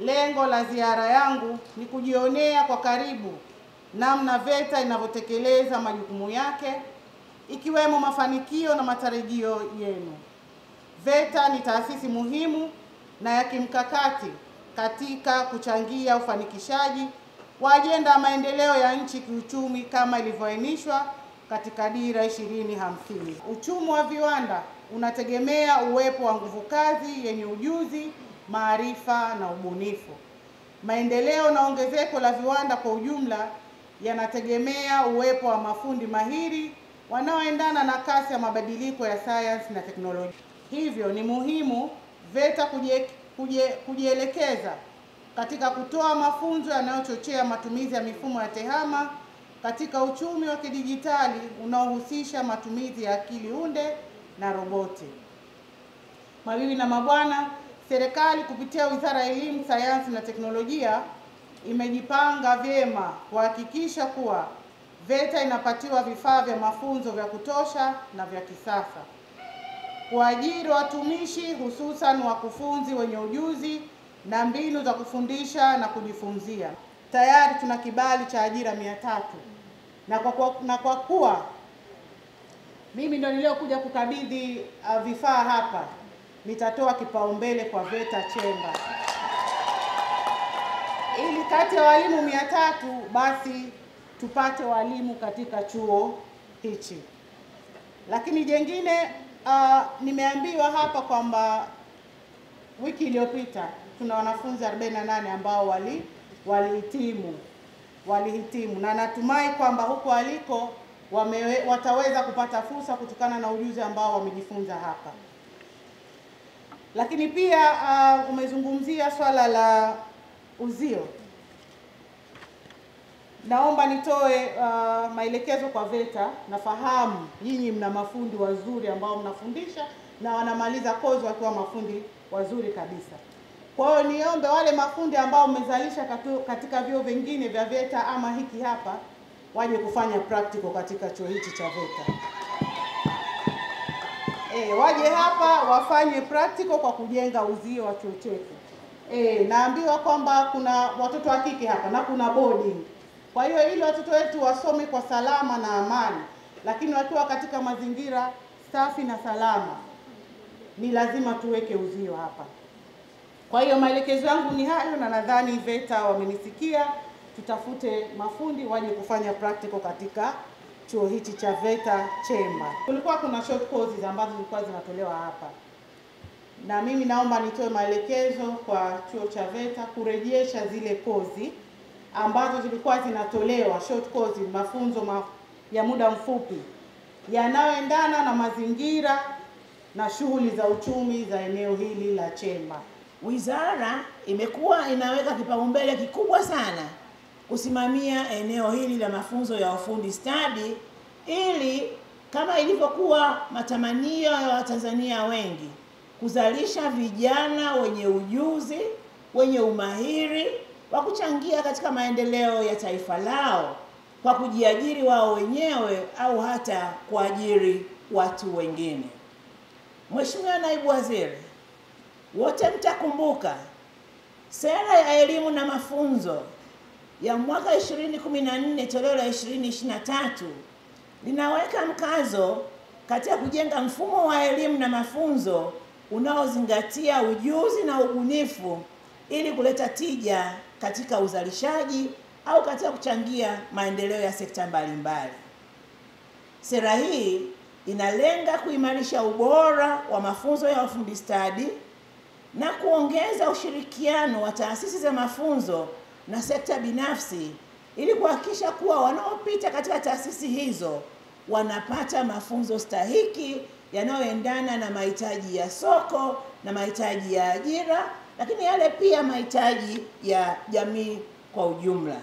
lengo la ziara yangu ni kujionea kwa karibu namna VETA inavyotekeleza majukumu yake, ikiwemo mafanikio na matarajio yenu. VETA ni taasisi muhimu na ya kimkakati katika kuchangia ufanikishaji wa ajenda ya maendeleo ya nchi kiuchumi kama ilivyoainishwa katika Dira 2050. Uchumi wa viwanda unategemea uwepo wa nguvu kazi yenye ujuzi, maarifa na ubunifu. Maendeleo na ongezeko la viwanda kwa ujumla yanategemea uwepo wa mafundi mahiri wanaoendana na kasi ya mabadiliko ya sayansi na teknolojia. Hivyo ni muhimu VETA kujielekeza katika kutoa mafunzo yanayochochea matumizi ya mifumo ya tehama katika uchumi wa kidijitali unaohusisha matumizi ya akili unde na roboti. Mabibi na mabwana, serikali kupitia Wizara ya Elimu, Sayansi na Teknolojia imejipanga vyema kuhakikisha kuwa VETA inapatiwa vifaa vya mafunzo vya kutosha na vya kisasa, kuajiri watumishi hususan wakufunzi wenye ujuzi na mbinu za kufundisha na kujifunzia. Tayari tuna kibali cha ajira 300 na kwa kuwa mimi ndio niliokuja kukabidhi vifaa hapa, nitatoa kipaumbele kwa VETA Chamber ili kati ya walimu 300 basi tupate walimu katika chuo hichi. Lakini jengine, nimeambiwa hapa kwamba wiki iliyopita tuna wanafunzi 48 ambao walihitimu na natumai kwamba huko waliko wataweza kupata fursa kutokana na ujuzi ambao wamejifunza hapa. Lakini pia umezungumzia swala la uzio. Naomba nitoe maelekezo kwa VETA. Nafahamu nyinyi mna mafundi wazuri ambao mnafundisha na wanamaliza kozi wakiwa mafundi wazuri kabisa. Kwa hiyo niombe wale mafundi ambao mmezalisha katika vyuo vingine vya VETA ama hiki hapa waje kufanya practical katika chuo hichi cha VETA. Waje hapa wafanye practical kwa kujenga uzio wa chuo chetu. Naambiwa kwamba kuna watoto wa kike hapa na kuna boarding. Kwa hiyo ili watoto wetu wasome kwa salama na amani, lakini wakiwa katika mazingira safi na salama, ni lazima tuweke uzio hapa. Kwa hiyo maelekezo yangu ni hayo na nadhani VETA wamenisikia. Tutafute mafundi waje kufanya practical katika chuo hichi cha VETA Chamber. Kulikuwa kuna short courses ambazo zilikuwa zinatolewa hapa. Na mimi naomba nitoe maelekezo kwa chuo cha VETA kurejesha zile kozi ambazo zilikuwa zinatolewa, short courses, mafunzo ya muda mfupi yanayoendana na mazingira na shughuli za uchumi za eneo hili la Chamber. Wizara imekuwa inaweka kipaumbele kikubwa sana kusimamia eneo hili la mafunzo ya ufundi stadi ili kama ilivyokuwa matamanio ya Watanzania wengi kuzalisha vijana wenye ujuzi, wenye umahiri wa kuchangia katika maendeleo ya taifa lao kwa kujiajiri wao wenyewe au hata kuajiri watu wengine. Mheshimiwa Naibu Waziri, wote mtakumbuka sera ya elimu na mafunzo ya mwaka 2014 toleo la 2023 linaweka mkazo katika kujenga mfumo wa elimu na mafunzo unaozingatia ujuzi na ubunifu ili kuleta tija katika uzalishaji au katika kuchangia maendeleo ya sekta mbalimbali. Sera hii inalenga kuimarisha ubora wa mafunzo ya ufundi stadi na kuongeza ushirikiano wa taasisi za mafunzo na sekta binafsi ili kuhakikisha kuwa wanaopita katika taasisi hizo wanapata mafunzo stahiki yanayoendana na mahitaji ya soko na mahitaji ya ajira, lakini yale pia mahitaji ya jamii kwa ujumla.